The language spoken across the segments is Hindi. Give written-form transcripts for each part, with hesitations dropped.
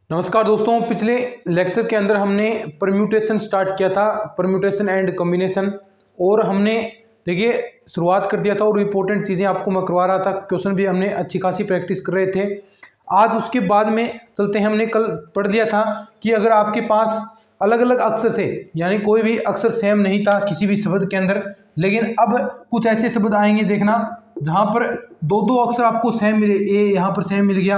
नमस्कार दोस्तों, पिछले लेक्चर के अंदर हमने परम्यूटेशन स्टार्ट किया था, परम्यूटेशन एंड कॉम्बिनेशन। और हमने देखिए शुरुआत कर दिया था और इम्पोर्टेंट चीज़ें आपको मैं करवा रहा था, क्वेश्चन भी हमने अच्छी खासी प्रैक्टिस कर रहे थे। आज उसके बाद में चलते हैं। हमने कल पढ़ लिया था कि अगर आपके पास अलग अलग अक्षर थे, यानी कोई भी अक्षर सेम नहीं था किसी भी शब्द के अंदर, लेकिन अब कुछ ऐसे शब्द आएंगे, देखना, जहाँ पर दो दो अक्षर आपको सेम मिले। ए यहाँ पर सेम मिल गया,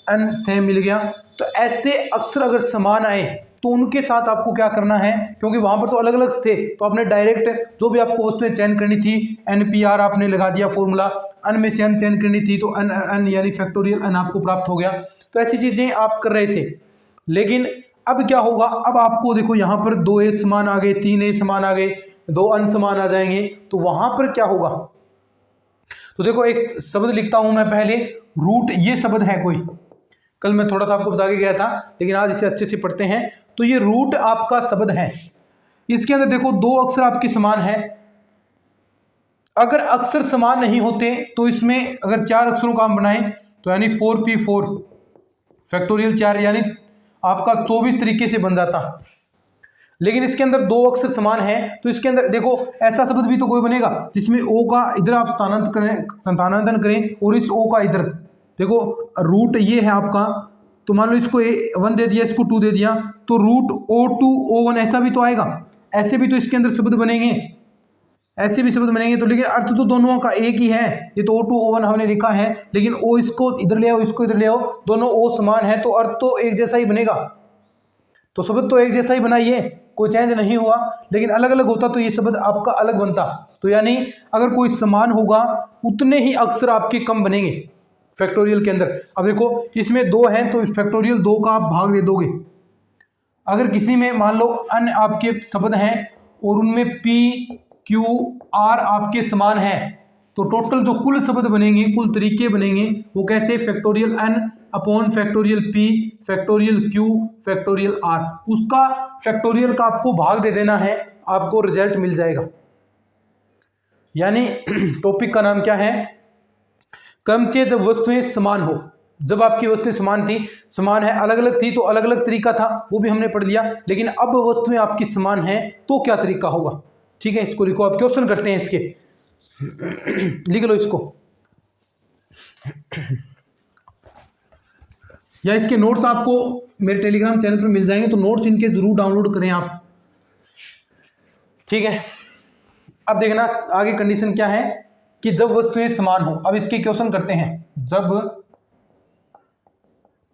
एन सेम मिल गया। तो ऐसे अक्षर अगर समान आए तो उनके साथ आपको क्या करना है, क्योंकि वहां पर तो अलग अलग थे, तो आपने डायरेक्ट जो भी आपको वस्तुएं चयन करनी थी, NPR आपने लगा दिया फॉर्मूला। अन में से अन चयन करनी थी तो अन अन यानी फैक्टोरियल अन आपको प्राप्त हो गया। तो ऐसी चीजें आप कर रहे थे। लेकिन अब क्या होगा, अब आपको देखो यहाँ पर 2 ए समान आ गए, 3 ए समान आ गए, 2 अन समान आ जाएंगे। तो वहां पर क्या होगा, तो देखो एक शब्द लिखता हूं मैं पहले, रूट। ये शब्द है कोई, कल मैं थोड़ा सा आपको बता के गया था, लेकिन आज इसे अच्छे से पढ़ते हैं। तो ये रूट आपका शब्द है। इसके अंदर देखो 2 अक्षर आपके समान है। अगर अक्षर समान नहीं होते तो इसमें अगर 4 अक्षरों का हम बनाएं तो यानी 4P4 फैक्टोरियल 4 यानी आपका 24 तरीके से बन जाता। लेकिन इसके अंदर 2 अक्षर समान है, तो इसके अंदर देखो ऐसा शब्द भी तो कोई बनेगा जिसमें ओ का इधर आप स्थानांतरण करें और इस ओ का इधर। देखो रूट ये है आपका, तो मान लो इसको 1 दे दिया, इसको 2 दे दिया, तो रूट O2 O1 ऐसा भी तो आएगा। ऐसे भी तो इसके अंदर शब्द बनेंगे, ऐसे भी शब्द बनेंगे। तो लेकिन अर्थ तो दोनों का एक ही है। ये तो O2 O1 हमने लिखा है, लेकिन O इसको इधर ले आओ, इसको इधर ले आओ, दोनों O समान है, तो अर्थ तो एक जैसा ही बनेगा। तो शब्द तो एक जैसा ही बनाइए, कोई चेंज नहीं हुआ। लेकिन अलग अलग होता तो ये शब्द आपका अलग बनता। तो यानी अगर कोई समान होगा उतने ही अक्षर आपके कम बनेंगे फैक्टोरियल के अंदर। अब देखो इसमें 2 हैं तो फैक्टोरियल 2 का आप भाग दे दोगे। अगर किसी में मान लो अन्य आपके शब्द हैं और उनमें P Q R आपके समान है, तो टोटल जो कुल शब्द बनेंगे, कुल तरीके बनेंगे, वो कैसे, factorial N upon factorial P factorial Q factorial R, उसका फैक्टोरियल का आपको भाग दे देना है, आपको रिजल्ट मिल जाएगा। यानी टॉपिक का नाम क्या है, क्रमचय जब वस्तुएं समान हो। जब आपकी वस्तुएं समान है, अलग अलग थी तो अलग अलग तरीका था, वो भी हमने पढ़ लिया। लेकिन अब वस्तुएं आपकी समान हैं तो क्या तरीका होगा, ठीक है, इसको लिखो। अब क्वेश्चन करते हैं इसके, लिख लो इसको, या इसके नोट्स आपको मेरे टेलीग्राम चैनल पर मिल जाएंगे, तो नोट्स इनके जरूर डाउनलोड करें आप, ठीक है। अब देखना आगे कंडीशन क्या है कि जब वस्तुएं समान हो। अब इसके क्वेश्चन करते हैं। जब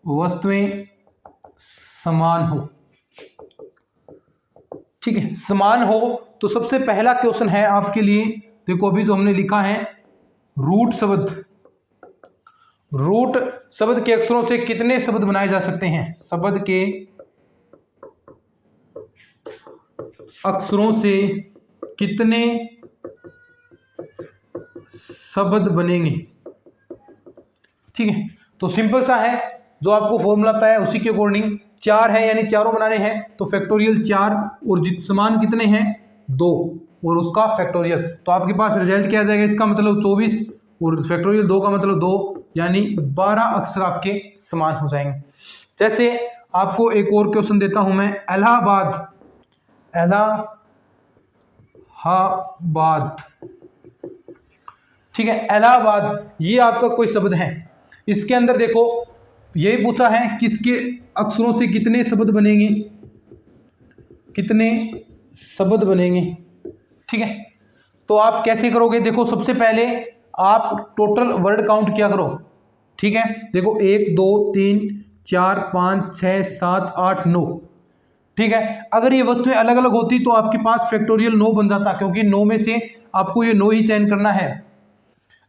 वस्तुएं समान हो, ठीक है, समान हो, तो सबसे पहला क्वेश्चन है आपके लिए, देखो अभी जो हमने लिखा है रूट शब्द। रूट शब्द के अक्षरों से कितने शब्द बनाए जा सकते हैं, शब्द के अक्षरों से कितने शब्द बनेंगे, ठीक है। तो सिंपल सा है, जो आपको फॉर्मूला आता है उसी के अकॉर्डिंग 4 है, यानी चारों बनाने हैं, तो फैक्टोरियल 4 और समान कितने हैं, 2 और उसका फैक्टोरियल। तो आपके पास रिजल्ट क्या आ जाएगा, इसका मतलब 24 और फैक्टोरियल 2 का मतलब 2, यानी 12 अक्षर आपके समान हो जाएंगे। जैसे आपको एक और क्वेश्चन देता हूं मैं, इलाहाबाद, ठीक है, इलाहाबाद ये आपका कोई शब्द है। इसके अंदर देखो यही पूछा है किसके अक्षरों से कितने शब्द बनेंगे, कितने शब्द बनेंगे, ठीक है। तो आप कैसे करोगे, देखो सबसे पहले आप टोटल वर्ड काउंट किया करो, ठीक है। देखो 1 2 3 4 5 6 7 8 9, ठीक है। अगर ये वस्तुएं अलग अलग होती तो आपके पास फैक्टोरियल 9 बन जाता, क्योंकि 9 में से आपको ये 9 ही चयन करना है।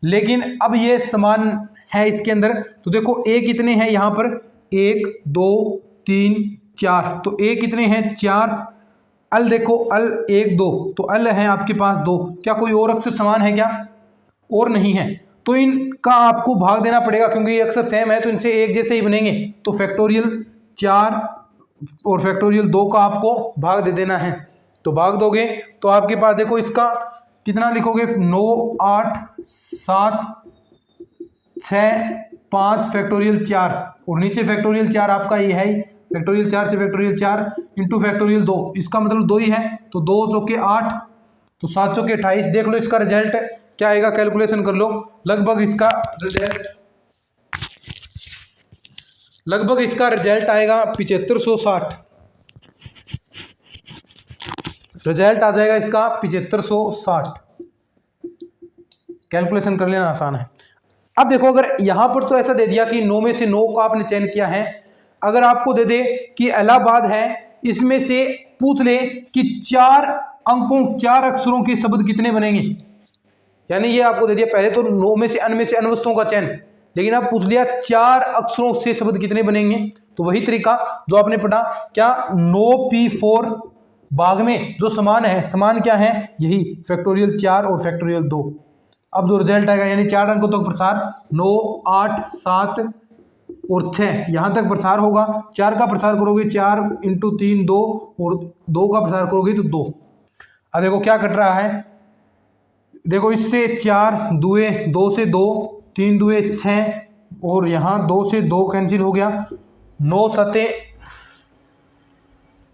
लेकिन अब ये समान है इसके अंदर, तो देखो ए कितने हैं यहाँ पर, 1 2 3 4, तो ए कितने हैं, 4। अल देखो, अल 1 2, तो अल है आपके पास 2। क्या कोई और अक्षर समान है क्या, और नहीं है, तो इनका आपको भाग देना पड़ेगा, क्योंकि ये अक्षर सेम है तो इनसे एक जैसे ही बनेंगे। तो फैक्टोरियल 4 और फैक्टोरियल 2 का आपको भाग दे देना है। तो भाग दोगे तो आपके पास देखो इसका कितना लिखोगे, 9 8 7 6 5 फैक्टोरियल 4 और नीचे फैक्टोरियल 4 आपका ये है ही, फैक्टोरियल 4 से फैक्टोरियल 4 इंटू फैक्टोरियल 2, इसका मतलब 2 ही है, तो 2 चौके 8, तो 7 चौके 28। देख लो इसका रिजल्ट क्या आएगा, कैलकुलेशन कर लो। लगभग इसका रिजल्ट आएगा 7560, रिजल्ट आ जाएगा इसका 7560। कैलकुलेशन कर लेना आसान है। अब देखो अगर यहां पर तो ऐसा दे दिया कि 9 में से 9 को आपने चयन किया है, अगर आपको दे दे कि इलाहाबाद है, इसमें से पूछ ले कि 4 अंकों 4 अक्षरों के शब्द कितने बनेंगे, यानी ये आपको दे दिया पहले तो 9 में से अन वस्तुओं का चयन, लेकिन अब पूछ लिया 4 अक्षरों से शब्द कितने बनेंगे। तो वही तरीका जो आपने पढ़ा, क्या 9p4 भाग में जो समान है, समान क्या है, यही फैक्टोरियल 4 और फैक्टोरियल 2। अब जो रिजल्ट आएगा यानी 4 अंकों तक प्रसार, 9 8 7 और 6 यहां तक प्रसार होगा। 4 का प्रसार करोगे 4 इंटू 3 2, और 2 का प्रसार करोगे तो 2। अब देखो क्या कट रहा है, देखो इससे 4 दुए 2 से 2, 3 दुए 6 और यहाँ 2 से 2 कैंसिल हो गया, 9 7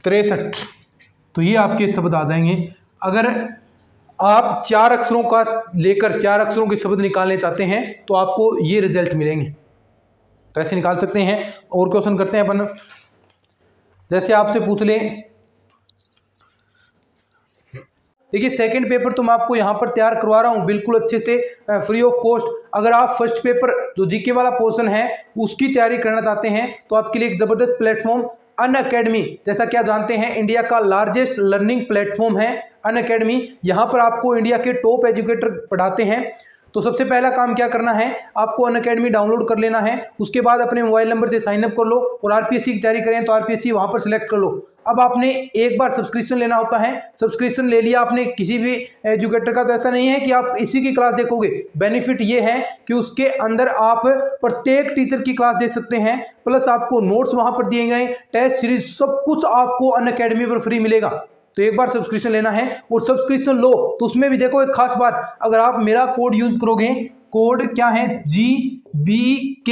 63। तो ये आपके शब्द आ जाएंगे। अगर आप 4 अक्षरों का लेकर 4 अक्षरों के शब्द निकालने चाहते हैं तो आपको ये रिजल्ट मिलेंगे। तो ऐसे निकाल सकते हैं। और क्वेश्चन करते हैं अपन, जैसे आपसे पूछ ले, देखिए सेकंड पेपर तो मैं आपको यहाँ पर तैयार करवा रहा हूँ बिल्कुल अच्छे से फ्री ऑफ कॉस्ट। अगर आप फर्स्ट पेपर जो जीके वाला पोर्शन है उसकी तैयारी करना चाहते हैं तो आपके लिए एक जबरदस्त प्लेटफॉर्म अनअकैडमी, जैसा कि आप जानते हैं इंडिया का लार्जेस्ट लर्निंग प्लेटफॉर्म है अनअकैडमी। यहाँ पर आपको इंडिया के टॉप एजुकेटर पढ़ाते हैं। तो सबसे पहला काम क्या करना है, आपको अनअकैडमी डाउनलोड कर लेना है। उसके बाद अपने मोबाइल नंबर से साइन अप कर लो और आरपीएससी की तैयारी करें तो आरपीएससी वहाँ पर सिलेक्ट कर लो। अब आपने एक बार सब्सक्रिप्शन लेना होता है, सब्सक्रिप्शन ले लिया आपने किसी भी एजुकेटर का, तो ऐसा नहीं है कि आप इसी की क्लास देखोगे। बेनिफिट ये है कि उसके अंदर आप प्रत्येक टीचर की क्लास दे सकते हैं, प्लस आपको नोट्स वहाँ पर दिए गए, टेस्ट सीरीज सब कुछ आपको अनअकैडमी पर फ्री मिलेगा। तो एक बार सब्सक्रिप्शन लेना है और सब्सक्रिप्शन लो तो उसमें भी देखो एक खास बात, अगर आप मेरा कोड यूज करोगे, कोड क्या है GBK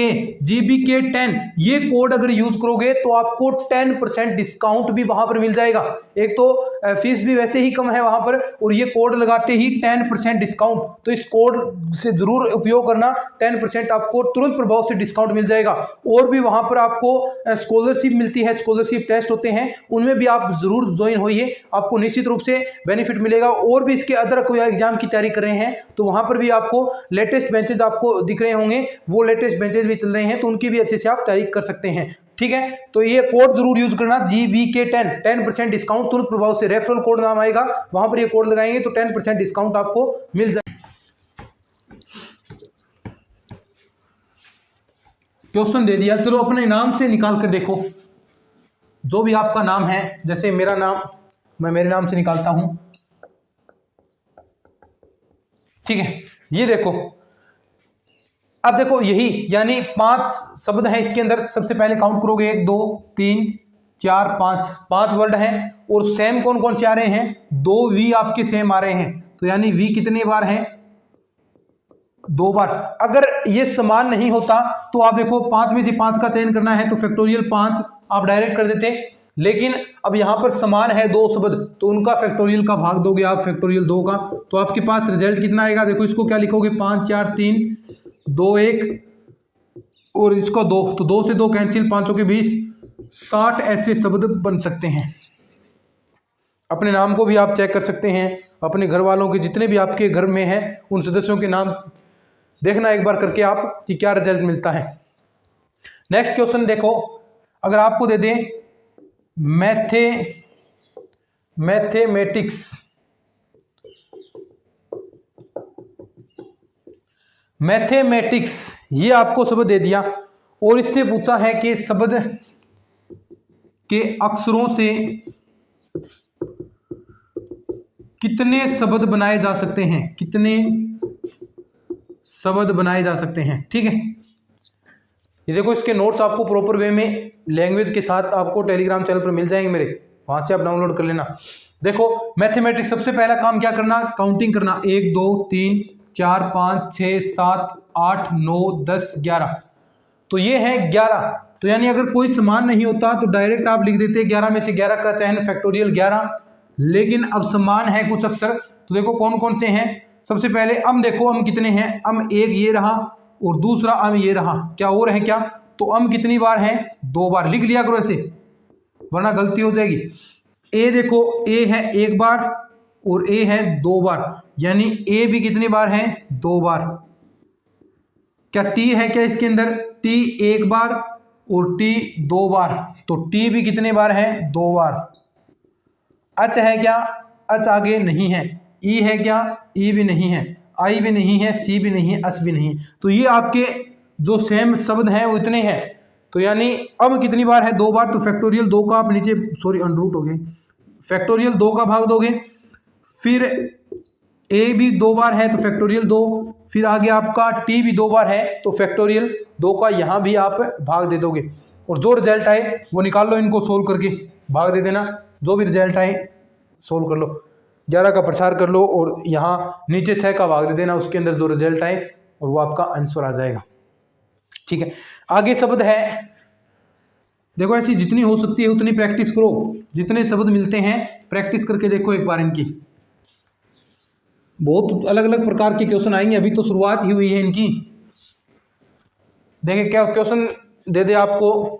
10, ये कोड अगर यूज करोगे तो आपको 10% डिस्काउंट भी वहां पर मिल जाएगा। एक तो फीस भी वैसे ही कम है वहां पर, और ये कोड लगाते ही 10% डिस्काउंट। तो इस कोड से जरूर उपयोग करना, 10% आपको तुरंत प्रभाव से डिस्काउंट मिल जाएगा। और भी वहां पर आपको स्कॉलरशिप मिलती है, स्कॉलरशिप टेस्ट होते हैं, उनमें भी आप जरूर ज्वाइन होइए, आपको निश्चित रूप से बेनिफिट मिलेगा। और भी इसके अदर कोई एग्जाम की तैयारी कर रहे हैं तो वहां पर भी आपको लेटेस्ट बेंचेज आपको दिख रहे होंगे, वो लेटेस्ट बेंचेज भी चल रहे हैं तो उनकी भी अच्छे से आप तैयारी कर सकते हैं। ठीक है, तो ये कोड जरूर यूज करना, GBK 10% डिस्काउंट तुरंत प्रभाव से, रेफरल कोड नाम आएगा, वहां पर ये कोड लगाएंगे तो 10% डिस्काउंट आपको मिल जाए। क्वेश्चन दे दिया, चलो अपने नाम से निकाल कर देखो। जो भी आपका नाम है, जैसे मेरा नाम, मैं मेरे नाम से निकालता हूं। ठीक है, ये देखो, अब देखो यही यानी 5 शब्द हैं इसके अंदर। सबसे पहले काउंट करोगे 1 2 3 4 5 वर्ड हैं, और सेम कौन कौन से आ रहे हैं, 2 वी आपके सेम आ रहे हैं। तो यानी वी कितने बार हैं, 2 बार। अगर ये समान नहीं होता तो आप देखो 5 में से 5 का चयन करना है तो फैक्टोरियल 5 आप डायरेक्ट कर देते, लेकिन अब यहां पर समान है 2 शब्द तो उनका फैक्टोरियल का भाग दोगे आप फैक्टोरियल 2 का, तो आपके पास रिजल्ट कितना आएगा। देखो इसको क्या लिखोगे, 5 4 3 2 1 और इसको 2, तो 2 से 2 कैंसिल, 5 के 20, 60 ऐसे शब्द बन सकते हैं। अपने नाम को भी आप चेक कर सकते हैं, अपने घर वालों के जितने भी आपके घर में हैं उन सदस्यों के नाम देखना एक बार करके आप कि क्या रिजल्ट मिलता है। नेक्स्ट क्वेश्चन देखो, अगर आपको दे दें मैथमेटिक्स, ये आपको शब्द दे दिया और इससे पूछा है कि शब्द के अक्षरों से कितने शब्द बनाए जा सकते हैं, कितने शब्द बनाए जा सकते हैं। ठीक है, ये देखो इसके नोट्स आपको प्रॉपर वे में लैंग्वेज के साथ आपको टेलीग्राम चैनल पर मिल जाएंगे मेरे, वहां से आप डाउनलोड कर लेना। देखो मैथमेटिक्स, सबसे पहला काम क्या करना, काउंटिंग करना, 1 2 3 4 5 6 7 8 9 10 11, तो ये है 11। तो यानी अगर कोई समान नहीं होता तो डायरेक्ट आप लिख देते 11 में से 11 का चयन फैक्टोरियल 11, लेकिन अब समान है कुछ अक्षर। तो देखो कौन कौन से हैं। सबसे पहले अम देखो, अम कितने हैं, अम एक ये रहा और दूसरा अम ये रहा, क्या और है क्या, तो अम कितनी बार है, 2 बार। लिख लिया करो ऐसे वरना गलती हो जाएगी। ए देखो, ए है 1 बार और ए है 2 बार, यानी ए भी कितनी बार है, 2 बार। क्या टी है क्या इसके अंदर, टी 1 बार और टी 2 बार, तो टी भी कितने बार है, 2 बार। अच है क्या, अच आगे नहीं है। ई है क्या, ई भी नहीं है। आई भी नहीं है, सी भी नहीं है, अस भी नहीं है। तो ये आपके जो सेम शब्द हैं वो इतने हैं। तो यानी अब कितनी बार है, 2 बार। तो फैक्टोरियल 2 का आप नीचे अंडरूट हो गए, फैक्टोरियल 2 का भाग दोगे। फिर ए भी 2 बार है तो फैक्टोरियल 2, फिर आगे आपका टी भी 2 बार है तो फैक्टोरियल 2 का यहाँ भी आप भाग दे दोगे और जो रिजल्ट आए वो निकाल लो, इनको सोल्व करके भाग दे देना। जो भी रिजल्ट आए सोल्व कर लो, 11 का प्रसार कर लो और यहाँ नीचे 6 का भाग दे देना, उसके अंदर जो रिजल्ट आए और वो आपका आंसर आ जाएगा। ठीक है, आगे शब्द है, देखो ऐसी जितनी हो सकती है उतनी प्रैक्टिस करो। जितने शब्द मिलते हैं प्रैक्टिस करके देखो एक बार इनकी। बहुत अलग अलग प्रकार के क्वेश्चन आएंगे, अभी तो शुरुआत ही हुई है इनकी। देखें क्या क्वेश्चन दे दे आपको।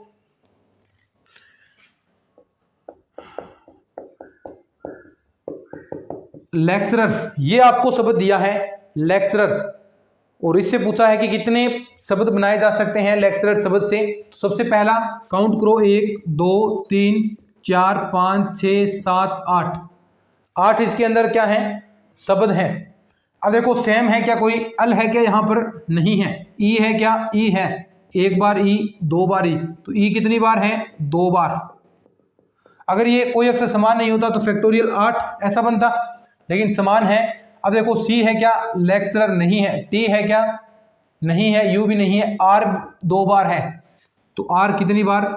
लेक्चरर, ये आपको शब्द दिया है लेक्चरर, और इससे पूछा है कि कितने शब्द बनाए जा सकते हैं लेक्चरर शब्द से। तो सबसे पहला काउंट करो, 1 2 3 4 5 6 7 8, 8 इसके अंदर क्या है, शब्द है। अब देखो सेम है क्या, कोई अल है क्या, यहाँ पर नहीं है। ई है क्या, ई है 1 बार, ई 2 बार, ई तो ई कितनी बार है, 2 बार। अगर ये कोई अक्षर समान नहीं होता तो फैक्टोरियल 8 ऐसा बनता, लेकिन समान है। अब देखो सी है क्या, लेक्चरर नहीं है। टी है क्या, नहीं है। यू भी नहीं है। आर 2 बार है तो आर कितनी बार,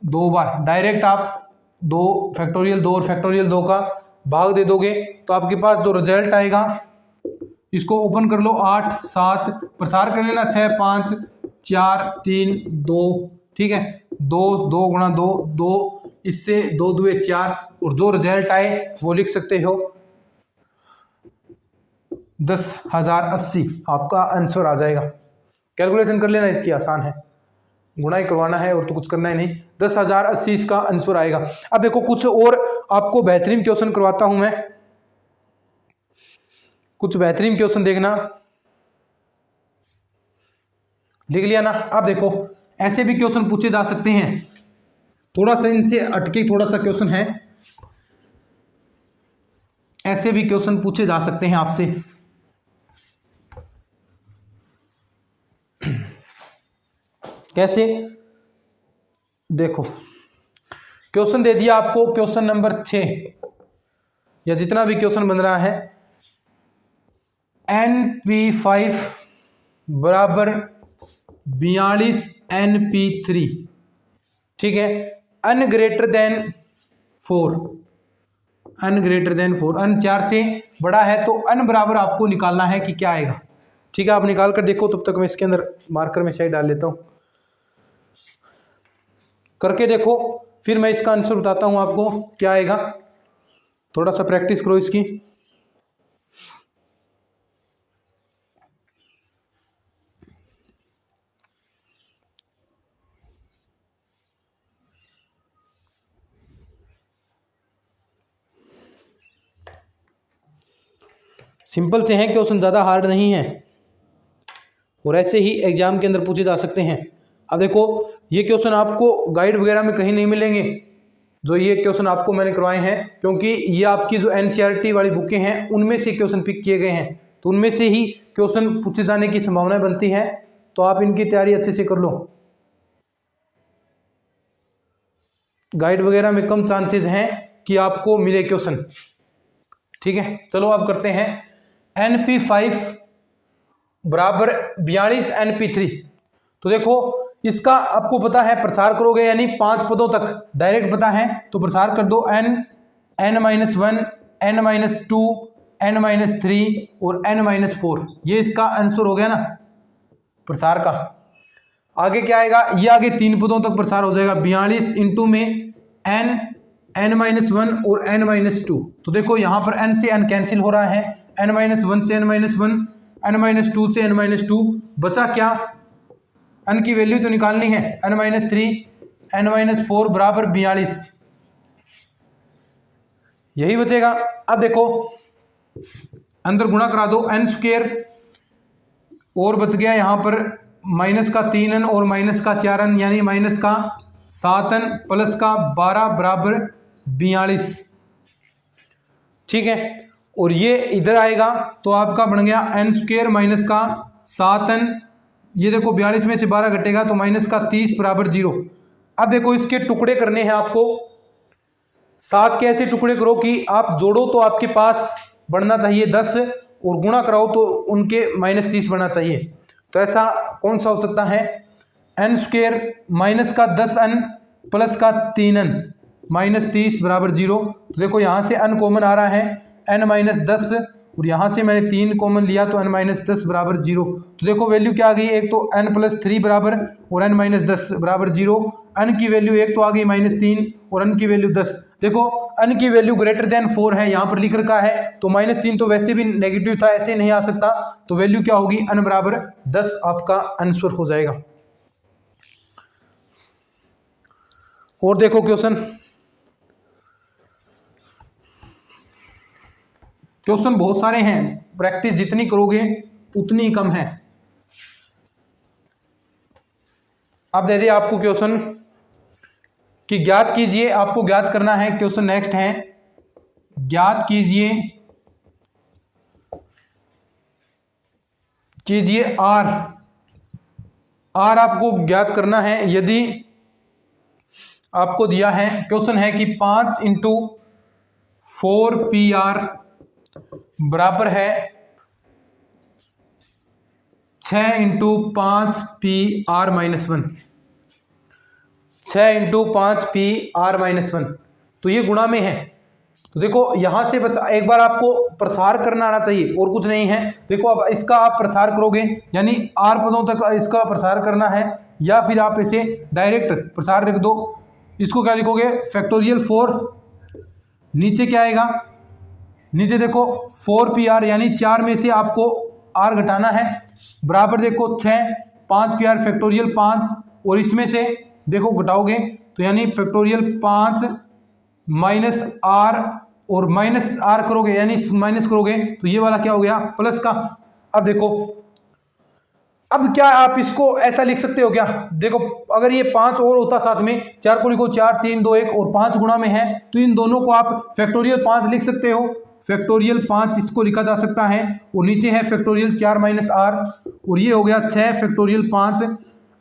2 बार। डायरेक्ट आप 2 फैक्टोरियल 2 और फैक्टोरियल 2 का भाग दे दोगे तो आपके पास जो रिजल्ट आएगा, इसको ओपन कर लो, 8 7 प्रसार कर लेना, 6 5 4 3 2, ठीक है, 2 2 गुणा 2 2, इससे 2 2 4 और जो रिजल्ट आए वो लिख सकते हो 10,080 आपका आंसर आ जाएगा। कैलकुलेशन कर लेना इसकी, आसान है, गुणा ही करवाना है और तो कुछ करना ही नहीं। 10,080 इसका आंसर आएगा। अब देखो कुछ और आपको बेहतरीन क्वेश्चन करवाता हूं मैं, कुछ बेहतरीन क्वेश्चन देखना। लिख लिया ना। अब देखो ऐसे भी क्वेश्चन पूछे जा सकते हैं, थोड़ा सा इनसे अटके थोड़ा सा क्वेश्चन है, ऐसे भी क्वेश्चन पूछे जा सकते हैं आपसे। कैसे, देखो क्वेश्चन दे दिया आपको, क्वेश्चन नंबर 6 या जितना भी क्वेश्चन बन रहा है, NP5 बराबर 42 NP3, ठीक है, n greater than 4, n greater than 4, n 4 से बड़ा है तो n बराबर आपको निकालना है कि क्या आएगा। ठीक है, आप निकाल कर देखो, तब तक मैं इसके अंदर मार्कर में शायद डाल लेता हूं, करके देखो, फिर मैं इसका आंसर बताता हूं आपको क्या आएगा। थोड़ा सा प्रैक्टिस करो इसकी। सिंपल से हैं क्वेश्चन, ज़्यादा हार्ड नहीं है और ऐसे ही एग्जाम के अंदर पूछे जा सकते हैं। अब देखो ये क्वेश्चन आपको गाइड वगैरह में कहीं नहीं मिलेंगे, जो ये क्वेश्चन आपको मैंने करवाए हैं, क्योंकि ये आपकी जो NCERT वाली बुकें हैं उनमें से क्वेश्चन पिक किए गए हैं, तो उनमें से ही क्वेश्चन पूछे जाने की संभावना बनती है। तो आप इनकी तैयारी अच्छे से कर लो, गाइड वगैरह में कम चांसेस हैं कि आपको मिले क्वेश्चन। ठीक है, चलो अब करते हैं। NP5 बराबर 42 NP3, तो देखो इसका आपको पता है, प्रसार करोगे यानी 5 पदों तक डायरेक्ट पता है, तो प्रसार कर दो n n-1 n-2 n-3 और n-4। ये इसका आंसर हो गया ना प्रसार का। आगे क्या आएगा, ये आगे 3 पदों तक प्रसार हो जाएगा। 42 इंटू में n-1 और n-2। तो देखो यहाँ पर n से n कैंसिल हो रहा है, n-1 से n-1, n-2 से n-2, बचा क्या, n की वैल्यू तो निकालनी है, n-3 n-4 बराबर 42, यही बचेगा। अब देखो अंदर गुणा करा दो, n² और बच गया यहाँ पर माइनस का 3n और माइनस का 4n, यानी माइनस का 7n प्लस का 12 बराबर 42, ठीक है। और ये इधर आएगा तो आपका बन गया n² माइनस का 7n, ये देखो 42 में से 12 घटेगा तो माइनस का 30 बराबर 0। अब देखो इसके टुकड़े करने हैं आपको। 7 के ऐसे टुकड़े करो कि आप जोड़ो तो आपके पास बढ़ना चाहिए 10 और गुणा कराओ तो उनके -30 बढ़ना चाहिए। तो ऐसा कौन सा हो सकता है, n² माइनस का 10n प्लस का 3n -30 बराबर 0। तो देखो यहाँ से n कॉमन आ रहा है, n-10 और यहाँ से मैंने 3 कॉमन लिया तो n-10 बराबर 0। तो देखो वैल्यू क्या आ गई, एक तो n+3 बराबर और n-10 बराबर 0। n की वैल्यू एक तो आ गई -3 और n की वैल्यू 10। देखो n की वैल्यू ग्रेटर देन 4 है, यहाँ पर लिख रखा है, तो -3 तो वैसे भी नेगेटिव था, ऐसे नहीं आ सकता। तो वैल्यू क्या होगी, n बराबर 10 आपका आंसर हो जाएगा। और देखो क्वेश्चन बहुत सारे हैं, प्रैक्टिस जितनी करोगे उतनी कम है। अब दे दे आपको क्वेश्चन कि ज्ञात कीजिए, आपको ज्ञात करना है। क्वेश्चन नेक्स्ट है, ज्ञात कीजिए R आपको ज्ञात करना है। यदि आपको दिया है, क्वेश्चन है कि 5 × 4PR बराबर है 6 × 5PR-1, 6 × 5PR-1, तो ये गुणा में है। तो देखो यहां से बस एक बार आपको प्रसार करना आना चाहिए और कुछ नहीं है। देखो अब इसका आप प्रसार करोगे, यानी R पदों तक इसका प्रसार करना है, या फिर आप इसे डायरेक्ट प्रसार लिख दो। इसको क्या लिखोगे, फैक्टोरियल 4, नीचे क्या आएगा, नीचे देखो 4PR यानी 4 में से आपको R घटाना है, बराबर देखो 6 5PR फैक्टोरियल 5, और इसमें से देखो घटाओगे तो यानी फैक्टोरियल 5 -R और -R करोगे, यानी माइनस करोगे तो ये वाला क्या हो गया, प्लस का। अब देखो अब क्या आप इसको ऐसा लिख सकते हो क्या, देखो अगर ये 5 और होता साथ में, 4 को लिखो 4 3 2 1 और 5 गुणा में है, तो इन दोनों को आप फैक्टोरियल 5 लिख सकते हो। फैक्टोरियल 5 इसको लिखा जा सकता है, और नीचे है फैक्टोरियल 4 -R, और ये हो गया 6 फैक्टोरियल 5।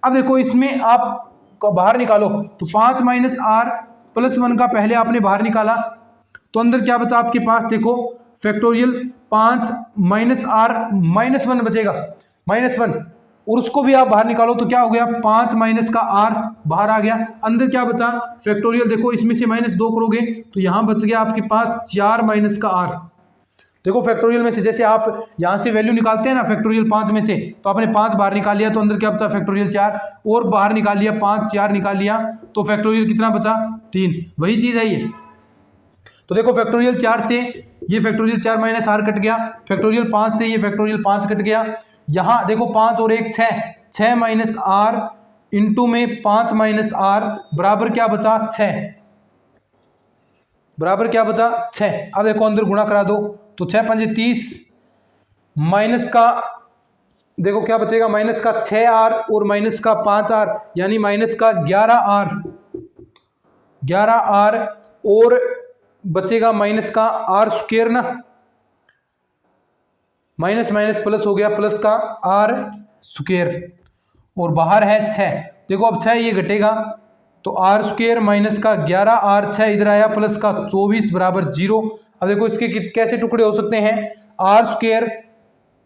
अब देखो इसमें आप बाहर निकालो तो 5 -R + 1 का पहले आपने बाहर निकाला, तो अंदर क्या बचा आपके पास, देखो फैक्टोरियल 5 -R -1 बचेगा, -1, और उसको भी आप बाहर निकालो तो क्या हो गया, 5 माइनस का R बाहर आ गया। अंदर क्या बचा, फैक्टोरियल, देखो इसमें से -2 करोगे तो यहां बच गया आपके पास 4 माइनस का R। देखो फैक्टोरियल में से जैसे आप यहां से वैल्यू निकालते हैं ना फैक्टोरियल 5 में से, तो आपने 5 बाहर निकाल लिया तो अंदर क्या बचा, फैक्टोरियल 4, और बाहर निकाल लिया 5 4 निकाल लिया तो फैक्टोरियल कितना बचा, 3। वही चीज है ये। तो देखो फैक्टोरियल 4 से ये फैक्टोरियल 4 माइनस R कट गया, फैक्टोरियल 5 से ये फैक्टोरियल 5 कट गया। यहाँ देखो 5 और 1 6, 6 माइनस R इंटू में 5 माइनस R बराबर क्या बचा, 6, बराबर क्या बचा, 6। अब देखो अंदर गुणा करा दो तो 6 5 30, माइनस का देखो क्या बचेगा, माइनस का 6R और माइनस का 5R, यानी माइनस का 11R, 11R और बचेगा माइनस का R² ना, माइनस माइनस प्लस हो गया, प्लस का R², और बाहर है 6। देखो अब 6 ये घटेगा तो R² माइनस का 11R, 6 इधर आया, प्लस का 24 बराबर 0। अब देखो इसके कैसे टुकड़े हो सकते हैं, R²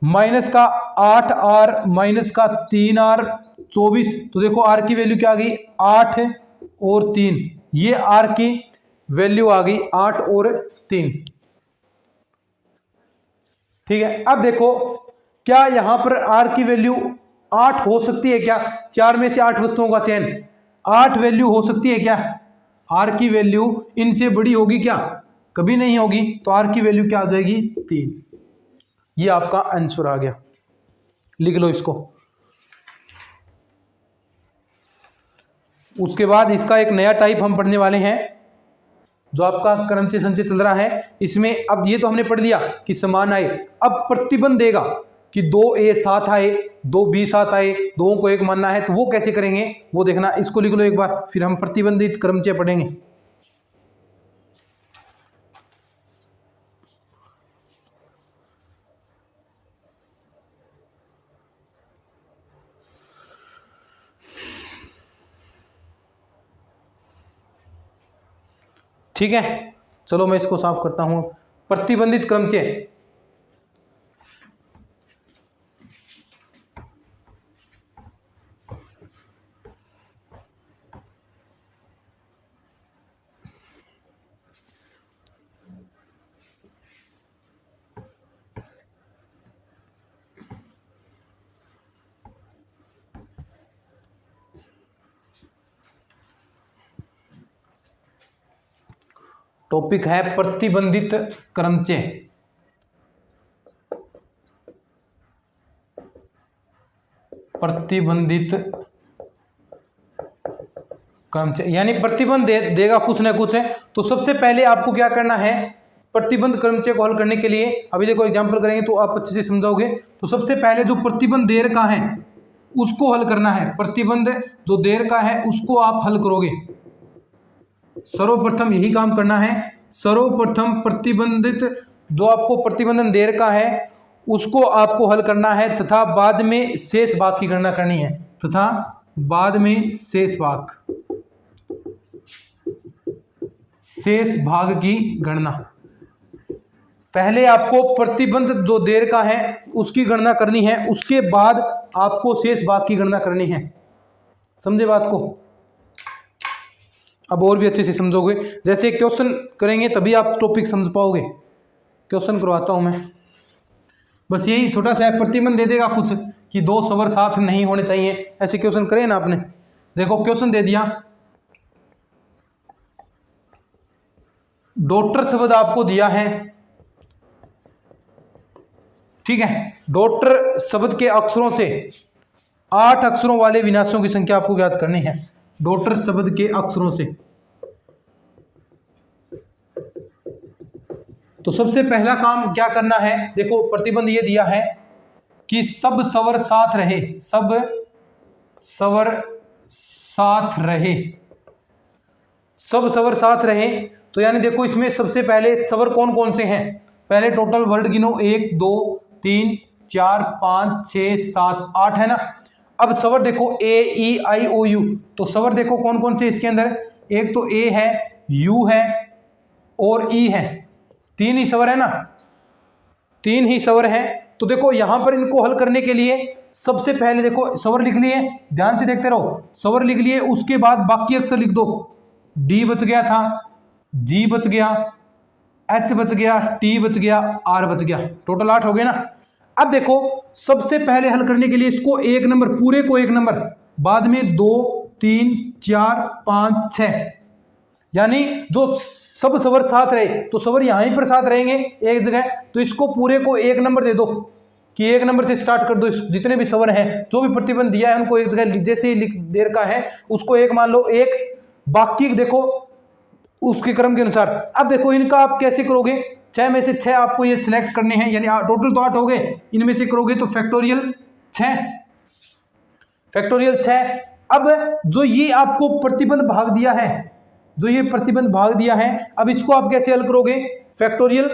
माइनस का 8R माइनस का 3R 24, तो देखो R की वैल्यू क्या आ गई, 8 और 3, ये R की वैल्यू आ गई 8 और 3। ठीक है, अब देखो क्या यहां पर r की वैल्यू 8 हो सकती है क्या? 4 में से 8 वस्तुओं का चयन, 8 वैल्यू हो सकती है क्या? r की वैल्यू इनसे बड़ी होगी क्या? कभी नहीं होगी। तो r की वैल्यू क्या आ जाएगी? 3। ये आपका आंसर आ गया, लिख लो इसको। उसके बाद इसका एक नया टाइप हम पढ़ने वाले हैं जो आपका क्रमचय संचय चल रहा है। इसमें अब ये तो हमने पढ़ लिया कि समान आए, अब प्रतिबंध देगा कि 2a साथ आए, 2b साथ आए, दोनों को एक मानना है, तो वो कैसे करेंगे वो देखना। इसको लिख लो एक बार, फिर हम प्रतिबंधित क्रमचय पढ़ेंगे। ठीक है, चलो मैं इसको साफ करता हूं। प्रतिबंधित क्रमचय, टॉपिक है प्रतिबंधित क्रमचय। प्रतिबंधित क्रमचय यानी प्रतिबंध देगा कुछ ना कुछ है। तो सबसे पहले आपको क्या करना है, प्रतिबंध क्रमचय को हल करने के लिए, अभी देखो एग्जांपल करेंगे तो आप अच्छे से समझाओगे। तो सबसे पहले जो प्रतिबंध दे रखा है उसको हल करना है, प्रतिबंध जो दे रखा है उसको आप हल करोगे। सर्वप्रथम यही काम करना है, सर्वप्रथम प्रतिबंधित जो आपको प्रतिबंधन दे रखा है उसको आपको हल करना है, तथा बाद में शेष भाग की गणना करनी है, तथा बाद में शेष भाग की गणना। पहले आपको प्रतिबंध जो दे रखा है उसकी गणना करनी है, उसके बाद आपको शेष भाग की गणना करनी है। समझे बात को? अब और भी अच्छे से समझोगे, जैसे क्वेश्चन करेंगे तभी आप टॉपिक समझ पाओगे। क्वेश्चन करवाता हूं मैं, बस यही छोटा सा प्रतिबंध दे देगा कुछ कि 2 स्वर साथ नहीं होने चाहिए, ऐसे क्वेश्चन करे ना आपने। देखो क्वेश्चन दे दिया, डॉटर शब्द आपको दिया है, ठीक है। डॉटर शब्द के अक्षरों से 8 अक्षरों वाले विनाशों की संख्या आपको ज्ञात करनी है। डॉटर शब्द के अक्षरों से, तो सबसे पहला काम क्या करना है, देखो प्रतिबंध ये दिया है कि सब स्वर साथ रहे, सब स्वर साथ रहे, सब स्वर साथ रहे। तो यानी देखो इसमें सबसे पहले स्वर कौन कौन से हैं, पहले टोटल वर्ड गिनो, 1 2 3 4 5 6 7 8 है ना। अब स्वर देखो ए ई आई ओ यू, तो स्वर देखो कौन कौन से इसके अंदर, एक तो ए है, यू है और ई है, 3 ही स्वर है ना, 3 ही स्वर है। तो देखो यहां पर इनको हल करने के लिए सबसे पहले देखो स्वर लिख लिए, ध्यान से देखते रहो, स्वर लिख लिए, उसके बाद बाकी अक्षर लिख दो। डी बच गया था, जी बच गया, एच बच गया, टी बच गया, आर बच गया, टोटल 8 हो गए ना। अब देखो सबसे पहले हल करने के लिए इसको 1 नंबर, पूरे को 1 नंबर, बाद में 2 3 4 5 6, यानी जो सब स्वर साथ रहे तो स्वर यहीं पर साथ रहेंगे एक जगह, तो इसको पूरे को 1 नंबर दे दो कि 1 नंबर से स्टार्ट कर दो। जितने भी स्वर हैं जो भी प्रतिबंध दिया है उनको एक जगह जैसे ही लिख दे रखा है उसको 1 मान लो, 1, बाकी देखो उसके क्रम के अनुसार। अब देखो इनका आप कैसे करोगे, 6 में से 6 आपको ये सिलेक्ट करने हैं, यानी टोटल तो 8 हो गए, इनमें से करोगे तो फैक्टोरियल 6, फैक्टोरियल 6। अब जो ये आपको प्रतिबंध भाग दिया है, जो ये प्रतिबंध भाग दिया है, अब इसको आप कैसे हल करोगे, फैक्टोरियल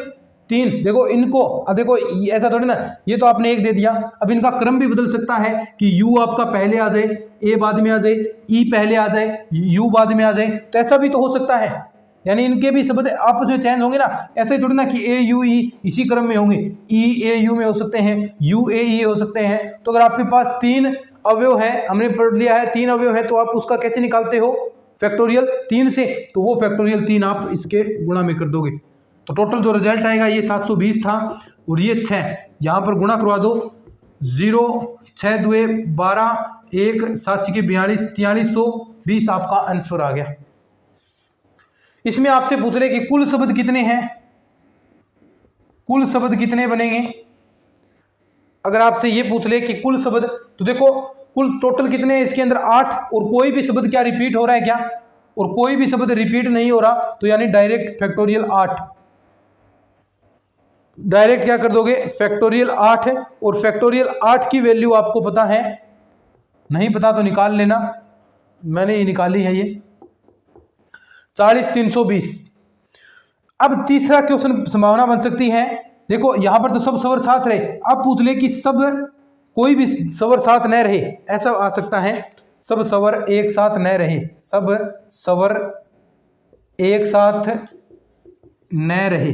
3। देखो इनको, अब देखो ऐसा थोड़ी ना, ये तो आपने 1 दे दिया, अब इनका क्रम भी बदल सकता है कि u आपका पहले आ जाए, a बाद में आ जाए, e पहले आ जाए, u बाद में आ जाए, तो ऐसा भी तो हो सकता है, यानी इनके भी शब्द आपस में चेंज होंगे ना। ऐसे ही थोड़ी ना कि a u e इसी क्रम में होंगे, e a u में हो सकते हैं, u a e हो सकते हैं। तो अगर आपके पास 3 अवयव है, हमने पढ़ लिया है 3 अवयव है, तो आप उसका कैसे निकालते हो, फैक्टोरियल 3 से, तो वो फैक्टोरियल 3 आप इसके गुणा में कर दोगे, तो टोटल जो रिजल्ट आएगा ये 720 था और ये 6, यहाँ पर गुणा करवा दो, 0 6 2 12 1 7 6 42 4320 आपका आंसर आ गया। इसमें आपसे पूछ रहे कि कुल शब्द कितने हैं, कुल शब्द कितने बनेंगे। अगर आपसे ये पूछ ले कि कुल शब्द, तो देखो कुल टोटल कितने हैं इसके अंदर 8, और कोई भी शब्द क्या रिपीट हो रहा है क्या, और कोई भी शब्द रिपीट नहीं हो रहा, तो यानी डायरेक्ट फैक्टोरियल 8, डायरेक्ट क्या कर दोगे फैक्टोरियल 8 है। और फैक्टोरियल 8 की वैल्यू आपको पता है, नहीं पता तो निकाल लेना, मैंने ये निकाली है, ये 40 320। अब तीसरा क्वेश्चन संभावना बन सकती है, देखो यहां पर तो सब सवर साथ रहे, अब पूछ ले कि सब कोई भी सवर साथ न रहे, ऐसा आ सकता है, सब सवर एक साथ न रहे, सब सवर एक साथ न रहे,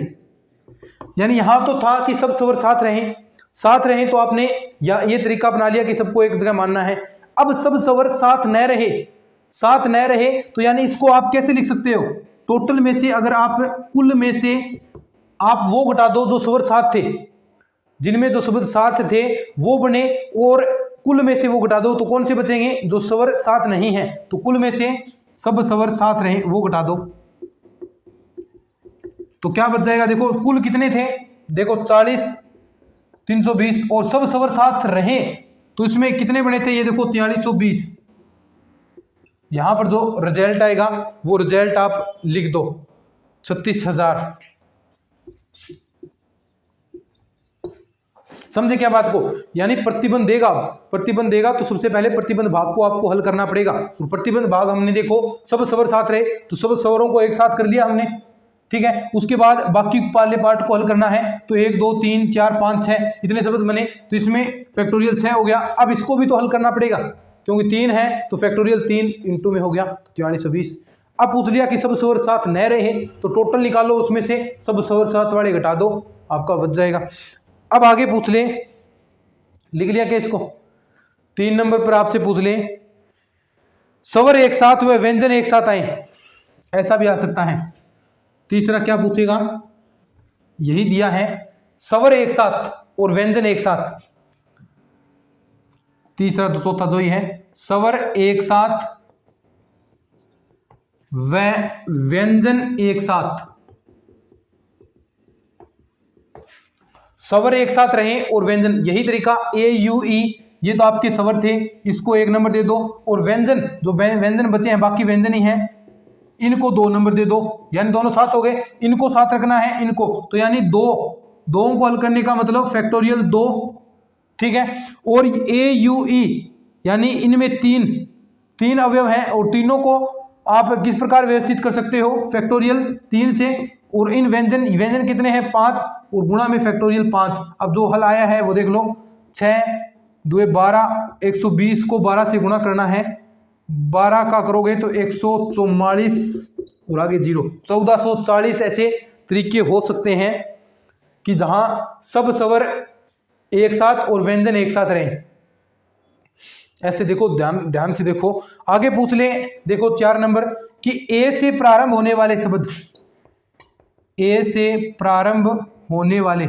यानी यहां तो था कि सब सवर साथ रहे, तो आपने या ये तरीका अपना लिया कि सबको एक जगह मानना है। अब सब सवर साथ न रहे तो यानी इसको आप कैसे लिख सकते हो, टोटल में से अगर आप कुल में से आप वो घटा दो जो सवर साथ थे, जिनमें जो शब्द साथ थे वो बने, और कुल में से वो घटा दो तो कौन से बचेंगे, जो सवर साथ नहीं है, तो कुल में से सब सवर साथ रहे वो घटा दो, तो क्या बच जाएगा, देखो कुल कितने थे, देखो 40 320, और सब सवर साथ रहे तो इसमें कितने बने थे, ये देखो 4320। यहां पर जो रिजल्ट आएगा वो रिजल्ट आप लिख दो 36,000। समझे क्या बात को, यानी प्रतिबंध देगा तो सबसे पहले प्रतिबंध भाग को आपको हल करना पड़ेगा। और प्रतिबंध भाग हमने देखो सब सवर साथ रहे तो सब सवरों को एक साथ कर लिया हमने, ठीक है। उसके बाद बाकी वाले पार्ट को हल करना है, तो 1 2 3 4 5 6 इतने शब्द बने, तो इसमें फैक्टोरियल 6 हो गया। अब इसको भी तो हल करना पड़ेगा क्योंकि 3 है, तो फैक्टोरियल 3 इंटू में हो गया, तो 4320। अब पूछ लिया कि सब सवर साथ न रहे, तो टोटल निकालो, उसमें से सब सवर साथ वाले घटा दो, आपका बच जाएगा। अब आगे पूछ ले, लिख लिया क्या इसको, 3 नंबर पर आपसे पूछ ले सवर एक साथ व व्यंजन एक साथ आए, ऐसा भी आ सकता है। तीसरा क्या पूछेगा, यही दिया है, सवर एक साथ और व्यंजन एक साथ, तीसरा तो चौथा दो ही है, सवर एक साथ व व्यंजन एक साथ, सवर एक साथ रहे और व्यंजन, यही तरीका ए यू ई, ये तो आपके सवर थे, इसको 1 नंबर दे दो, और व्यंजन जो व्यंजन बचे हैं बाकी व्यंजन ही हैं, इनको 2 नंबर दे दो, यानी दोनों साथ हो गए, इनको साथ रखना है इनको, तो यानी 2 को हल करने का मतलब फैक्टोरियल 2, ठीक है। और ए यू ई यानी इनमें 3 अवयव हैं, और तीनों को आप किस प्रकार व्यवस्थित कर सकते हो, फैक्टोरियल 3 से, और इन व्यंजन कितने हैं 5, और गुणा में फैक्टोरियल 5। अब जो हल आया है वो देख लो, 6 2 12 120 को 12 से गुणा करना है, 12 का करोगे तो 144 और आगे 0, 1440 ऐसे तरीके हो सकते हैं कि जहां सब सवर एक साथ और व्यंजन एक साथ रहें। ऐसे देखो, ध्यान से देखो। आगे पूछ ले, देखो 4 नंबर कि ए से प्रारंभ होने वाले शब्द, ए से प्रारंभ होने वाले,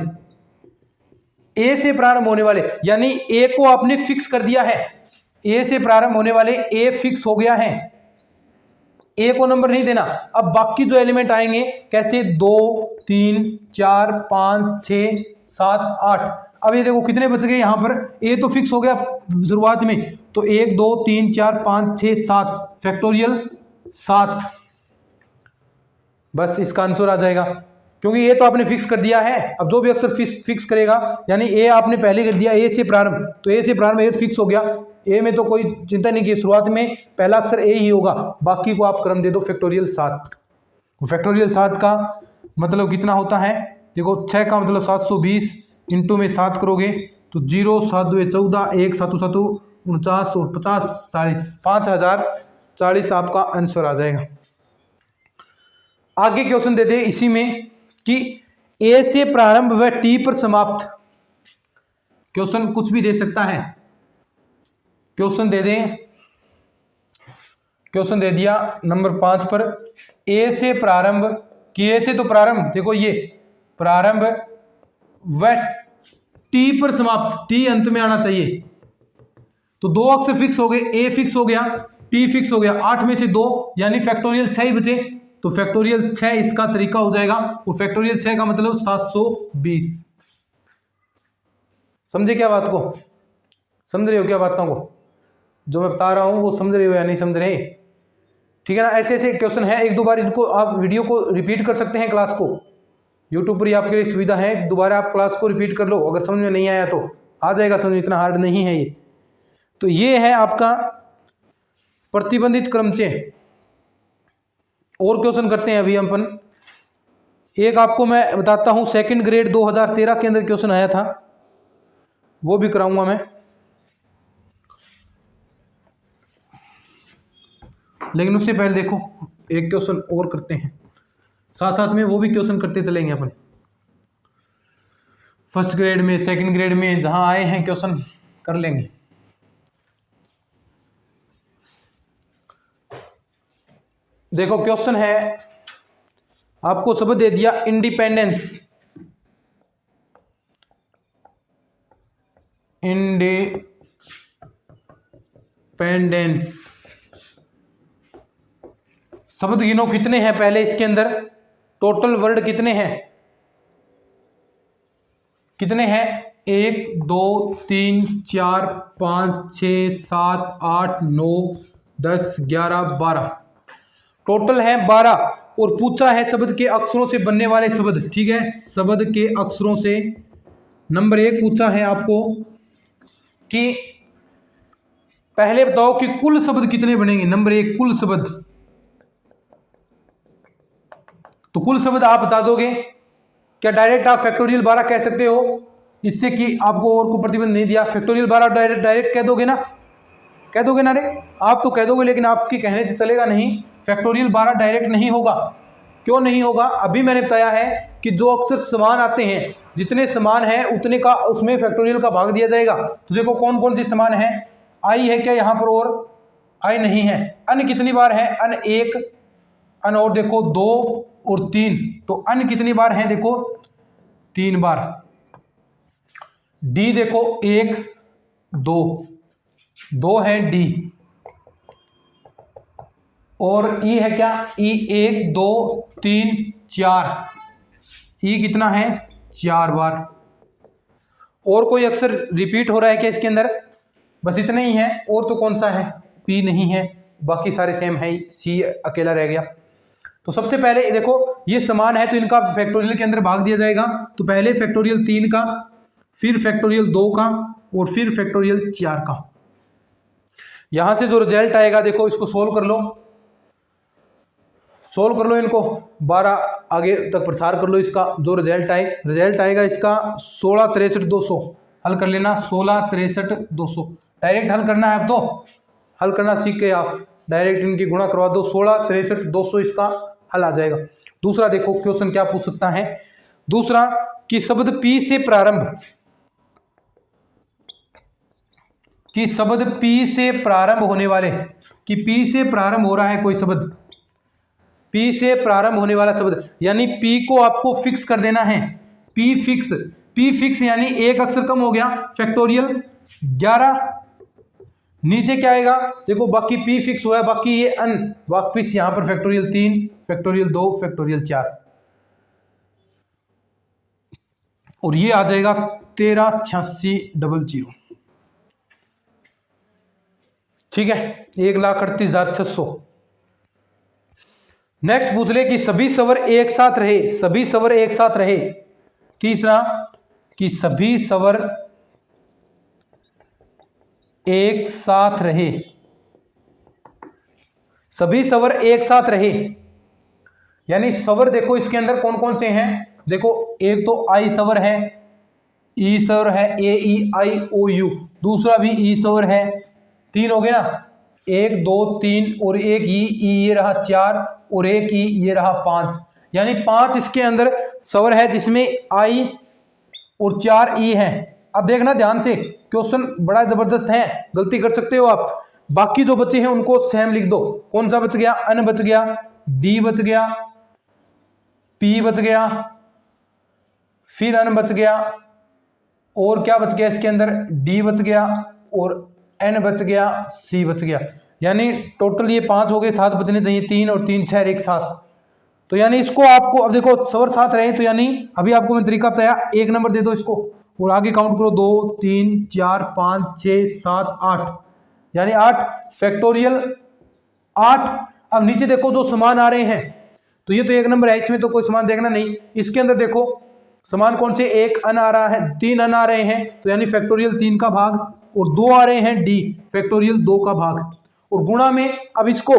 ए से प्रारंभ होने वाले, यानी ए को आपने फिक्स कर दिया है, ए से प्रारंभ होने वाले, ए फिक्स हो गया है, ए को नंबर नहीं देना। अब बाकी जो एलिमेंट आएंगे कैसे, 2 3 4 5 6 7 8, अब ये देखो कितने बच गए, यहां पर ए तो फिक्स हो गया शुरुआत में, तो 1 2 3 4 5 6 7 फैक्टोरियल 7, बस इसका आंसर आ जाएगा, क्योंकि ए तो आपने फिक्स कर दिया है। अब जो भी अक्सर फिक्स करेगा, यानी ए आपने पहले कर दिया, ए से प्रारंभ, तो ए से प्रारंभ ए तो फिक्स हो गया, ए में तो कोई चिंता नहीं की, शुरुआत में पहला अक्षर ए ही होगा, बाकी को आप क्रम दे दो फैक्टोरियल 7। फैक्टोरियल 7 का मतलब कितना होता है, देखो 6 का मतलब 720, इंटू में 7 करोगे तो 0 7 2 14 1 7 7 49 और 50 40, 5040 आपका आंसर आ जाएगा। आगे क्वेश्चन देते हैं इसी में कि ए से प्रारंभ व टी पर समाप्त, क्वेश्चन कुछ भी दे सकता है, क्वेश्चन दे दें, क्वेश्चन दे दिया नंबर 5 पर, ए से प्रारंभ, कि ए से तो प्रारंभ, देखो ये प्रारंभ व टी पर समाप्त, टी अंत में आना चाहिए। तो 2 अक्षर फिक्स हो गए, ए फिक्स हो गया, टी फिक्स हो गया, 8 में से 2 यानी फैक्टोरियल 6 ही बचे। तो फैक्टोरियल 6 इसका तरीका हो जाएगा, वो फैक्टोरियल 6 का मतलब 720। समझे क्या बात को? समझ रहे हो क्या बातों को जो मैं बता रहा हूं, वो समझ रहे हो या नहीं समझ रहे? ठीक है ना। ऐसे ऐसे क्वेश्चन है, एक दो बार इनको आप वीडियो को रिपीट कर सकते हैं, क्लास को यूट्यूब पर ही आपके लिए सुविधा है, दोबारा आप क्लास को रिपीट कर लो, अगर समझ में नहीं आया तो आ जाएगा समझ, इतना हार्ड नहीं है ये। तो ये है आपका प्रतिबंधित क्रमचय। और क्वेश्चन करते हैं अभी अपन। एक आपको मैं बताता हूं, सेकंड ग्रेड 2013 के अंदर क्वेश्चन आया था, वो भी कराऊंगा मैं, लेकिन उससे पहले देखो एक क्वेश्चन और करते हैं, साथ साथ में वो भी क्वेश्चन करते चलेंगे अपन। फर्स्ट ग्रेड में, सेकंड ग्रेड में जहां आए हैं क्वेश्चन कर लेंगे। देखो क्वेश्चन है, आपको शब्द दे दिया इंडिपेंडेंस, इंडिपेंडेंस। शब्द गिनो कितने हैं पहले इसके अंदर, टोटल वर्ड कितने हैं, कितने हैं? 1 2 3 4 5 6 7 8 9 10 11 12, टोटल है 12। और पूछा है शब्द के अक्षरों से बनने वाले शब्द, ठीक है, शब्द के अक्षरों से। नंबर 1 पूछा है आपको कि पहले बताओ कि कुल शब्द कितने बनेंगे। नंबर 1 कुल शब्द, तो कुल शब्द आप बता दोगे क्या? डायरेक्ट आप फैक्टोरियल 12 कह सकते हो, इससे कि आपको और को प्रतिबंध नहीं दिया। फैक्टोरियल 12 डायरेक्ट कह दोगे ना, कह दोगे ना रे? आप तो कह दोगे, लेकिन आपके कहने से चलेगा नहीं। फैक्टोरियल 12 डायरेक्ट नहीं होगा। क्यों नहीं होगा? अभी मैंने बताया है कि जो अक्षर समान आते हैं, जितने समान है उतने का उसमें फैक्टोरियल का भाग दिया जाएगा। तो देखो कौन कौन सी समान है। आई है क्या यहाँ पर? और आई नहीं है। अन कितनी बार है? अन 1, अन और देखो 2 और 3, तो अन कितनी बार है? देखो 3 बार। डी देखो 1 2 2 है डी। और ई है क्या? ई 1 2 3 4, ई कितना है? 4 बार। और कोई अक्षर रिपीट हो रहा है क्या इसके अंदर? बस इतना ही है। और तो कौन सा है? पी नहीं है, बाकी सारे सेम है, सी अकेला रह गया। तो सबसे पहले देखो ये समान है तो इनका फैक्टोरियल के अंदर भाग दिया जाएगा। तो पहले फैक्टोरियल 3 का, फिर फैक्टोरियल 2 का, और फिर फैक्टोरियल 4 का। यहां से जो रिजल्ट आएगा देखो, इसको सोल्व कर लो, सोल्व कर लो इनको, 12 आगे तक प्रसार कर लो। इसका जो रिजल्ट आएगा इसका 16 63 200। हल कर लेना 16 63 200। डायरेक्ट हल करना है, अब तो हल करना सीख के आप डायरेक्ट इनकी गुणा करवा दो, 16 63 200 इसका हल आ जाएगा। दूसरा देखो क्वेश्चन क्या पूछ सकता है। दूसरा कि शब्द पी से प्रारंभ, कि शब्द पी से प्रारंभ होने वाले, कि पी से प्रारंभ हो रहा है कोई शब्द, पी से प्रारंभ होने वाला शब्द, यानी पी को आपको फिक्स कर देना है। पी फिक्स, पी फिक्स यानी एक अक्षर कम हो गया, फैक्टोरियल 11। नीचे क्या आएगा? देखो बाकी पी फिक्स हुआ है, बाकी ये अन, वापिस यहां पर फैक्टोरियल 3 फैक्टोरियल 2 फैक्टोरियल 4, और ये आ जाएगा 138600। ठीक है, 1,38,600। नेक्स्ट पूछ ले कि सभी स्वर एक साथ रहे, सभी स्वर एक साथ रहे। तीसरा कि सभी स्वर एक साथ रहे, सभी स्वर एक साथ रहे, यानी स्वर देखो इसके अंदर कौन कौन से हैं। देखो एक तो आई स्वर है, ई स्वर है, ए ई आई ओ यू, दूसरा भी ई स्वर है, 3 हो गए ना, 1 2 3 और एक ई ये रहा 4 और एक ई ये रहा 5, यानी 5 इसके अंदर स्वर है जिसमें आई और 4 ई है। अब देखना ध्यान से, क्वेश्चन बड़ा जबरदस्त है, गलती कर सकते हो आप। बाकी जो बचे हैं उनको सेम लिख दो। कौन सा बच गया? अन बच गया, डी बच गया, पी बच गया, फिर अन बच गया, और क्या बच गया इसके अंदर, डी बच गया और एन बच गया, सी बच गया। यानी टोटल ये 5 हो गए, 7 बचने चाहिए, 3 और 3 6 1 7। तो यानी इसको आपको अब देखो सवर 7 रहे तो यानी अभी आपको मैं तरीका बताया, 1 नंबर दे दो इसको और आगे काउंट करो 2 3 4 5 6 7 8, यानी 8 फैक्टोरियल 8। अब नीचे देखो जो समान आ रहे हैं, तो ये तो 1 नंबर है, इसमें तो कोई समान देखना नहीं। इसके अंदर देखो समान कौन से, 1 अन आ रहा है, 3 अन आ रहे हैं, तो यानी फैक्टोरियल 3 का भाग, और 2 आ रहे हैं डी फैक्टोरियल 2 का भाग, और गुणा में अब इसको,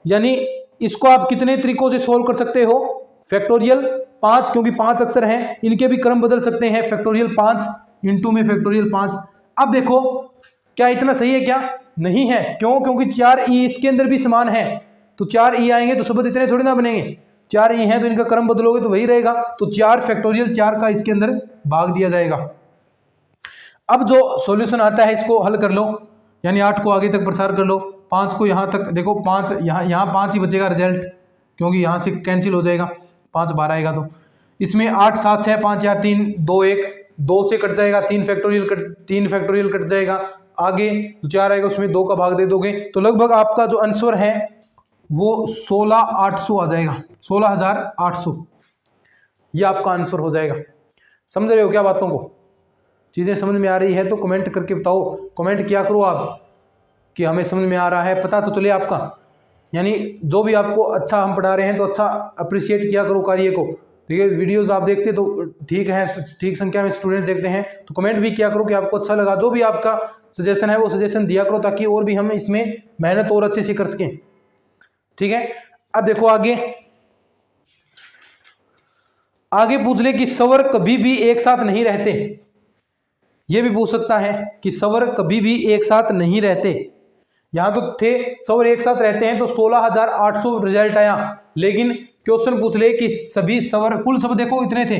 यानी इसको आप कितने तरीकों से सोल्व कर सकते हो, फैक्टोरियल 5, क्योंकि 5 अक्षर हैं, इनके भी क्रम बदल सकते हैं, फैक्टोरियल 5 इंटू में फैक्टोरियल 5। अब देखो क्या इतना सही है, क्या नहीं है, क्यों, क्योंकि 4 ई इसके अंदर भी समान है, तो 4 ई आएंगे तो शब्द इतने थोड़ी ना बनेंगे, 4 ई हैं तो इनका क्रम बदलोगे तो वही रहेगा, तो 4 फैक्टोरियल 4 का इसके अंदर भाग दिया जाएगा। अब जो सॉल्यूशन आता है इसको हल कर लो, यानी 8 को आगे तक प्रसार कर लो, 5 को यहाँ तक देखो, 5 यहाँ 5 ही बचेगा रिजल्ट, क्योंकि यहाँ से कैंसिल हो जाएगा, 5 बार आएगा, तो इसमें 8 7 6 5 4 3 2 1, 2 से कट जाएगा, 3 फैक्टोरियल कट जाएगा, आगे 4 आएगा, उसमें 2 का भाग दे दोगे, तो लगभग आपका जो आंसर है वो 16,800 आ जाएगा, 16,800, ये आपका आंसर हो जाएगा। समझ रहे हो क्या बातों को, चीज़ें समझ में आ रही है तो कमेंट करके बताओ, कमेंट किया करो आप कि हमें समझ में आ रहा है, पता तो चले आपका, यानी जो भी आपको अच्छा हम पढ़ा रहे हैं तो अच्छा अप्रिशिएट किया करो कार्य को। ठीक है, वीडियोस आप देखते तो ठीक है, ठीक संख्या में स्टूडेंट देखते हैं, तो कमेंट भी किया करो कि आपको अच्छा लगा, जो भी आपका सजेशन है वो सजेशन दिया करो, ताकि और भी हम इसमें मेहनत और अच्छे से कर सकें। ठीक है, अब देखो आगे पूछ ले कि सवर कभी भी एक साथ नहीं रहते, ये भी पूछ सकता है कि सवर कभी भी एक साथ नहीं रहते। यहां तो थे सवर एक साथ रहते हैं तो 16,800 रिजल्ट आया, लेकिन क्वेश्चन पूछ ले कि सभी सवर, कुल शब्द देखो इतने थे,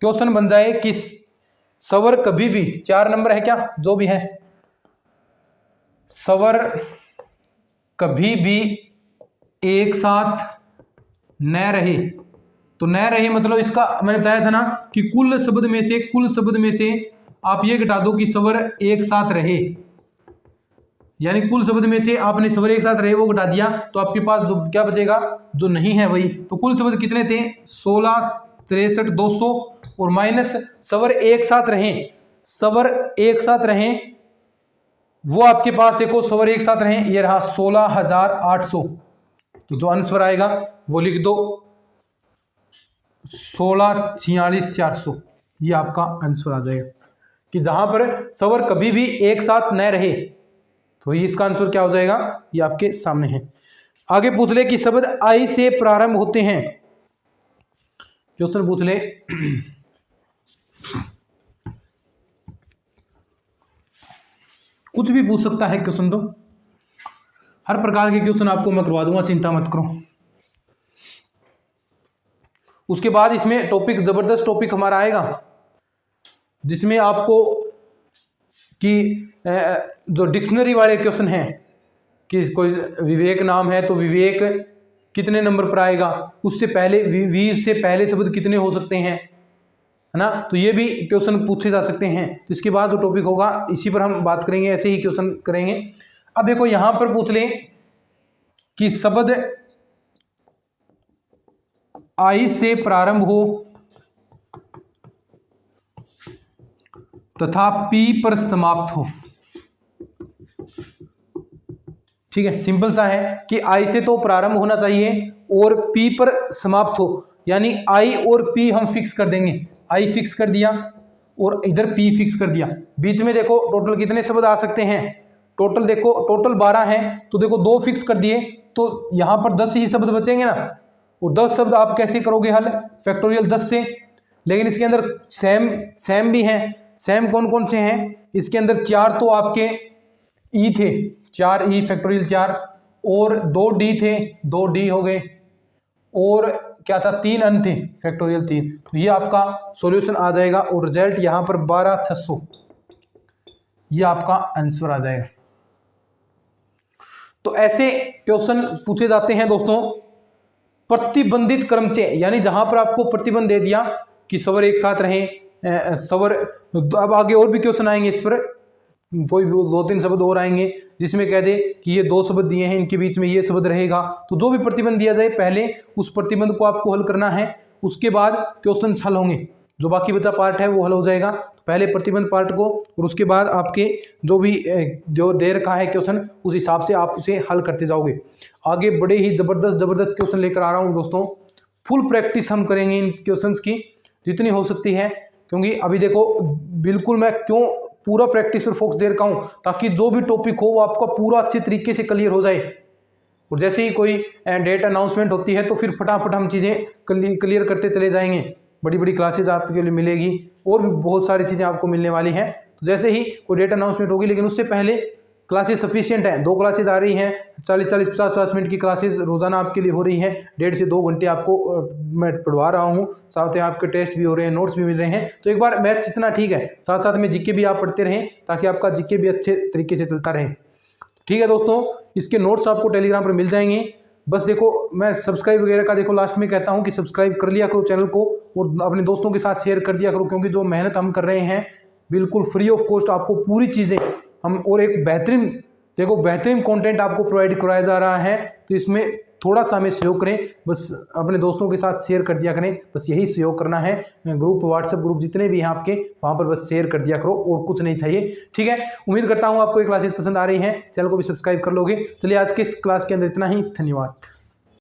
क्वेश्चन बन जाए कि सवर कभी भी, 4 नंबर है क्या, जो भी है, सवर कभी भी एक साथ न रहे, तो न रहे मतलब इसका मैंने बताया था ना कि कुल शब्द में से आप ये घटा दो कि सवर एक साथ रहे, यानी कुल शब्द में से आपने सवर एक साथ रहे वो घटा दिया, तो आपके पास जो क्या बचेगा, जो नहीं है वही। तो कुल शब्द कितने थे, 16 63 200, और माइनस सवर एक साथ रहें, वो आपके पास देखो सवर एक साथ रहें, ये रहा 16,800, तो जो आंसर आएगा वो लिख दो 16,46,400, ये आपका आंसर आ जाएगा, कि जहां पर सवर कभी भी एक साथ न रहे, तो इसका आंसर क्या हो जाएगा, ये आपके सामने है। आगे पूछ ले कि शब्द आई से प्रारंभ होते हैं, क्वेश्चन पूछ ले कुछ भी पूछ सकता है क्वेश्चन, तो हर प्रकार के क्वेश्चन आपको मैं करवा दूंगा, चिंता मत करो। उसके बाद इसमें टॉपिक, जबरदस्त टॉपिक हमारा आएगा, जिसमें आपको कि जो डिक्शनरी वाले क्वेश्चन हैं, कि कोई विवेक नाम है तो विवेक कितने नंबर पर आएगा, उससे पहले वी से पहले शब्द कितने हो सकते हैं, है ना, तो ये भी क्वेश्चन पूछे जा सकते हैं। तो इसके बाद जो टॉपिक होगा इसी पर हम बात करेंगे, ऐसे ही क्वेश्चन करेंगे। अब देखो यहां पर पूछ लें कि शब्द आई से प्रारंभ हो तथा पी पर समाप्त हो, ठीक है, सिंपल सा है कि आई से तो प्रारंभ होना चाहिए और पी पर समाप्त हो, यानी आई और पी हम फिक्स कर देंगे, आई फिक्स कर दिया और इधर पी फिक्स कर दिया। बीच में देखो टोटल कितने शब्द आ सकते हैं, टोटल देखो, टोटल 12 हैं, तो देखो 2 फिक्स कर दिए, तो यहां पर 10 ही शब्द बचेंगे ना, और 10 शब्द आप कैसे करोगे हल, फैक्टोरियल 10 से, लेकिन इसके अंदर सेम भी हैं। सेम कौन कौन से हैं, इसके अंदर 4 तो आपके ई थे, 4 ई फैक्टोरियल 4, और 2 डी थे, 2 डी हो गए, और क्या था, 3 अन थे फैक्टोरियल 3, तो ये आपका सॉल्यूशन आ जाएगा, और रिजल्ट यहां पर 12,600, ये आपका आंसर आ जाएगा। तो ऐसे क्वेश्चन पूछे जाते हैं दोस्तों, प्रतिबंधित क्रमचय, यानी जहां पर आपको प्रतिबंध दे दिया कि स्वर एक साथ रहें, स्वर। अब आगे और भी क्वेश्चन आएंगे इस पर, कोई 2-3 शब्द और आएंगे जिसमें कह दे कि ये 2 शब्द दिए हैं, इनके बीच में ये शब्द रहेगा। तो जो भी प्रतिबंध दिया जाए पहले उस प्रतिबंध को आपको हल करना है, उसके बाद क्वेश्चन हल होंगे। जो बाकी बचा पार्ट है वो हल हो जाएगा। तो पहले प्रतिबंध पार्ट को और उसके बाद आपके जो भी जो दे रखा है क्वेश्चन उस हिसाब से आप उसे हल करते जाओगे। आगे बड़े ही ज़बरदस्त क्वेश्चन लेकर आ रहा हूँ दोस्तों। फुल प्रैक्टिस हम करेंगे इन क्वेश्चंस की जितनी हो सकती है, क्योंकि अभी देखो बिल्कुल मैं क्यों पूरा प्रैक्टिस पर फोकस दे रखा हूँ, ताकि जो भी टॉपिक हो वो आपका पूरा अच्छे तरीके से क्लियर हो जाए। और जैसे ही कोई डेट अनाउंसमेंट होती है तो फिर फटाफट हम चीज़ें क्लियर करते चले जाएंगे। बड़ी बड़ी क्लासेज आपके लिए मिलेगी और भी बहुत सारी चीज़ें आपको मिलने वाली हैं। तो जैसे ही कोई डेट अनाउंसमेंट होगी, लेकिन उससे पहले क्लासेस सफिशिएंट हैं। 2 क्लासेज आ रही हैं, 40-40, 50-50 मिनट की क्लासेज रोज़ाना आपके लिए हो रही हैं। 1.5 से 2 घंटे आपको मैं पढ़वा रहा हूँ, साथ में आपके टेस्ट भी हो रहे हैं, नोट्स भी मिल रहे हैं। तो एक बार मैथ्स इतना ठीक है, साथ साथ में जीके भी आप पढ़ते रहें ताकि आपका जीके भी अच्छे तरीके से चलता रहे। ठीक है दोस्तों, इसके नोट्स आपको टेलीग्राम पर मिल जाएंगे। बस देखो, मैं सब्सक्राइब वगैरह का देखो लास्ट में कहता हूँ कि सब्सक्राइब कर लिया करो चैनल को और अपने दोस्तों के साथ शेयर कर दिया करो, क्योंकि जो मेहनत हम कर रहे हैं बिल्कुल फ्री ऑफ कॉस्ट आपको पूरी चीज़ें हम और एक बेहतरीन कंटेंट आपको प्रोवाइड कराया जा रहा है। तो इसमें थोड़ा सा हमें सहयोग करें, बस अपने दोस्तों के साथ शेयर कर दिया करें, बस यही सहयोग करना है। ग्रुप, व्हाट्सएप ग्रुप जितने भी हैं आपके, वहाँ पर बस शेयर कर दिया करो और कुछ नहीं चाहिए। ठीक है, उम्मीद करता हूँ आपको ये क्लासेस पसंद आ रही हैं, चैनल को भी सब्सक्राइब कर लोगे। चलिए आज के इस क्लास के अंदर इतना ही, धन्यवाद।